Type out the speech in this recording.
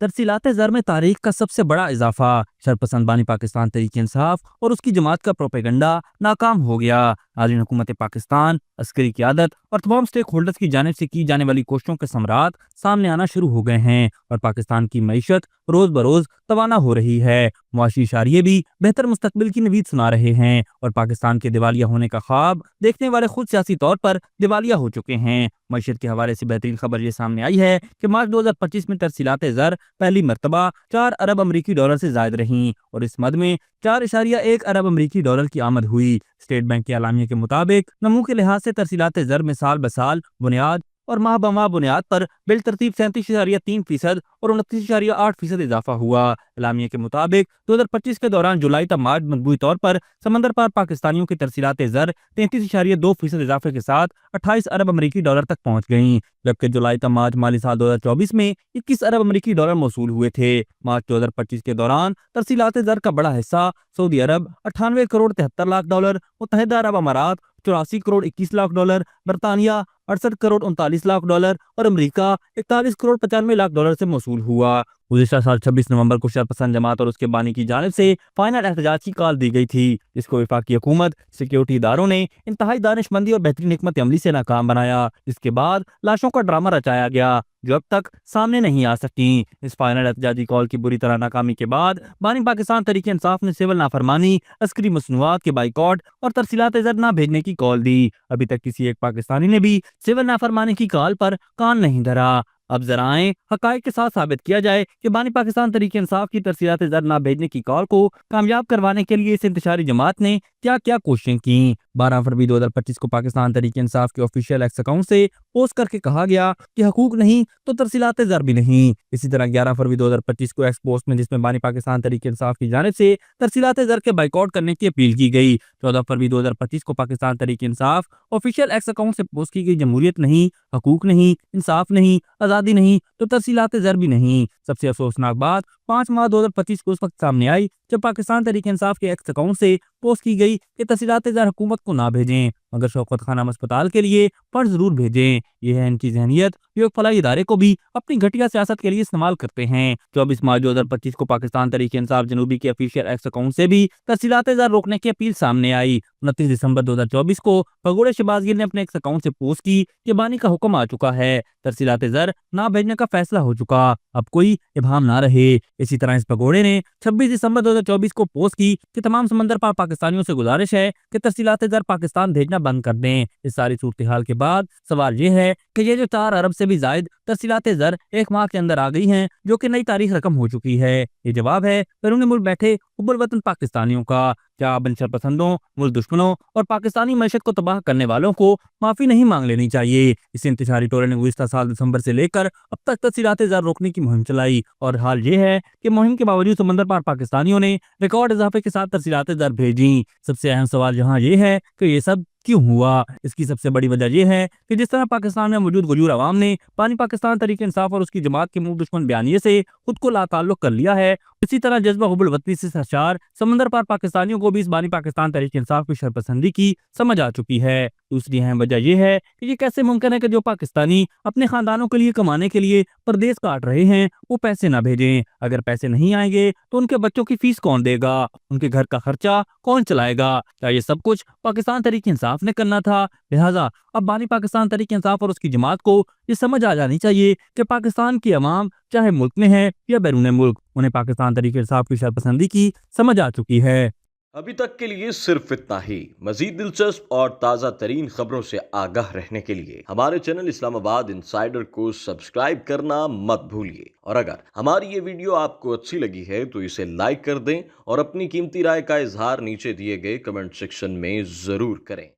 तरसीलात ज़र में तारीख का सबसे बड़ा इजाफा। शरपसंद बानी पाकिस्तान तहरीक इंसाफ और उसकी जमात का प्रोपेगंडा नाकाम हो गया। हालिया हुकूमत पाकिस्तान, अस्करी क़यादत और तमाम स्टेक होल्डर्स की जानिब से की जाने वाली कोशिशों के समरात सामने आना शुरू हो गए हैं और पाकिस्तान की मईशत रोज बरोज तवाना हो रही है। मुआशी इशारिये भी बेहतर मुस्तकबिल की नवीद सुना रहे हैं और पाकिस्तान के दिवालिया होने का ख्वाब देखने वाले खुद सियासी तौर पर दिवालिया हो चुके हैं। मईशत के हवाले से बेहतरीन खबर ये सामने आई है कि मार्च 2025 में तरसीलात ज़र पहली मरतबा 4 अरब अमरीकी डॉलर से जायद रहीं और इस मद में 4.1 अरब अमरीकी डॉलर की आमद हुई। स्टेट बैंक के एलामिया के मुताबिक नमू के लिहाज से तरसीलात ज़र में साल बसाल बुनियाद और माह बमाह बुनियाद पर बिल तरतीब 37.3% और 29.8% इजाफा हुआ। एलामिया के मुताबिक 2025 के दौरान जुलाई तक मार्च मजबूती तौर पर समंदर पार पाकिस्तानियों की तरसीलात ज़र 33.2% इजाफे के साथ 28 अरब अमरीकी डॉलर तक पहुंच गईं, जबकि जुलाई तक मार्च माली साल 2024 में 21 अरब अमरीकी डॉलर मौसूल हुए थे। मार्च 2025 के दौरान तरसीलात ज़र का बड़ा हिस्सा सऊदी अरब 98 करोड़ 73 लाख डॉलर, मुत्तहिदा अरब अमारात 84 करोड़ 21 लाख डॉलर, बरतानिया 68 करोड़ 39 लाख डॉलर और अमेरिका 41 करोड़ 95 लाख डॉलर से मौसूल हुआ। गुज़िश्ता साल 26 नवंबर को शरपसंद जमात और उसके बानी की जानिब से फाइनल एहतजाज की कॉल दी गई थी, जिसको वफाकी हुकूमत, सिक्योरिटी इदारों ने इंतहाई दानिशमंदी और बेहतरीन हिकमत अमली से नाकाम बनाया, जिसके बाद लाशों का ड्रामा रचाया गया जो अब तक सामने नहीं आ सकी। इस फाइनल एहतजाजी कॉल की बुरी तरह नाकामी के बाद बानी पाकिस्तान तहरीक इंसाफ ने सिविल नाफरमानी, अस्करी मसनूआत के बाइकॉट और तरसीलात ज़र ना भेजने की कॉल दी। अभी तक किसी एक पाकिस्तानी ने भी सिविल नाफरमानी की कॉल पर कान नहीं धरा। अब जराएं हकायक के साथ साबित किया जाए कि बानी पाकिस्तान तहरीक इंसाफ की तरसीलात ज़र ना भेजने की कॉल को कामयाब करवाने के लिए इस इंतशारी जमात ने क्या क्या कोशिशें की। 12 फरवरी 2025 को पाकिस्तान तहरीक इंसाफ के ऑफिशियल एक्स अकाउंट से पोस्ट करके कहा गया कि हकूक नहीं तो तरसीलात ज़र भी नहीं। इसी तरह 11 फरवरी 2025 को एक्स पोस्ट में, जिसमें बानी पाकिस्तान तहरीक इंसाफ की जानिब से तरसीलात ज़र के बाइकआउट करने की अपील की गई। 14 फरवरी 2025 को Pakistan Tehreek Insaf official x account से पोस्ट की गई जमहूरियत नहीं, हकूक नहीं, इंसाफ नहीं, आज़ादी नहीं तो तरसीलात ज़र भी नहीं। सबसे अफसोसनाक बात 5 मार्च 2025 को उस वक्त सामने आई जब पाकिस्तान तहरीक इंसाफ के एक्स अकाउंट से पोस्ट की गई कि तरसीलात ज़र हुकूमत को ना भेजें, मगर शौकत खानम अस्पताल के लिए फंड जरूर भेजें। यह है इनकी जहनियत जो एक फलाही इदारे को भी अपनी घटिया सियासत के लिए इस्तेमाल करते हैं। 24 मार्च 2025 को पाकिस्तान तहरीक इंसाफ जनूबी के ऑफिशियल एक्स अकाउंट से भी तरसीलात ज़र रोकने की अपील सामने आई। 29 दिसंबर 2024 को भगोड़े शहबाजगिर ने अपने एक्स अकाउंट से पोस्ट की कि बानी का हुक्म आ चुका है, तरसीलात ज़र ना भेजने का फैसला हो चुका, अब कोई इबाहम ना रहे। इसी तरह इस भगोड़े ने 26 दिसंबर 2024 को पोस्ट की कि तमाम समंदर पार पाकिस्तानियों से गुजारिश है कि तरसीलात ज़र पाकिस्तान भेजना बंद कर दें। इस सारी सूरत हाल के बाद सवाल ये है कि ये जो 4 अरब से भी जायद तरसीलात ज़र एक माह के अंदर आ गई हैं, जो कि नई तारीख रकम हो चुकी है, ये जवाब है बैरून मुल्क बैठे हुब्बुल वतन पाकिस्तानियों का। क्या बन शरपसंदों, मुल्क दुश्मनों और पाकिस्तानी मैशत को तबाह करने वालों को माफी नहीं मांग लेनी चाहिए। इस इंतशारी टोले ने गुज़िश्ता साल दिसंबर से लेकर अब तक तरसीलात ज़र रोकने की मुहिम चलाई और हाल ये है कि मुहिम के बावजूद समंदर पार पाकिस्तानियों ने रिकॉर्ड इजाफे के साथ तरसीलात ज़र भेजी। सबसे अहम सवाल यहाँ ये है कि ये सब क्यों हुआ। इसकी सबसे बड़ी वजह यह है कि जिस तरह पाकिस्तान में मौजूद गजूर अवाम ने बानी पाकिस्तान तहरीक इंसाफ और उसकी जमात के मुल्क दुश्मन बयानिए से खुद को लाताल्लुक कर लिया है, इसी तरह जज्बा हुब्बुल वतनी से सरशार समंदर पार पाकिस्तानियों को भी इस बानी पाकिस्तान तहरीक इंसाफ की शरपसंदी की समझ आ चुकी है। दूसरी अहम वजह यह है कि ये कैसे मुमकिन है कि जो पाकिस्तानी अपने खानदानों के लिए कमाने के लिए परदेश काट रहे हैं वो पैसे ना भेजें। अगर पैसे नहीं आएंगे तो उनके बच्चों की फीस कौन देगा, उनके घर का खर्चा कौन चलाएगा। क्या ये सब कुछ पाकिस्तान तहरीक इंसाफ ने करना था। लिहाजा अब बानी पाकिस्तान तहरीक इंसाफ और उसकी जमात को ये समझ आ जानी चाहिए कि पाकिस्तान की अवाम चाहे मुल्क में है या बैरून मुल्क, उन्हें पाकिस्तान तहरीक इंसाफ की शरपसंदी की समझ आ चुकी है। अभी तक के लिए सिर्फ इतना ही। मजीद दिलचस्प और ताज़ा तरीन खबरों से आगाह रहने के लिए हमारे चैनल इस्लामाबाद इंसाइडर को सब्सक्राइब करना मत भूलिए। और अगर हमारी ये वीडियो आपको अच्छी लगी है तो इसे लाइक कर दें और अपनी कीमती राय का इजहार नीचे दिए गए कमेंट सेक्शन में ज़रूर करें।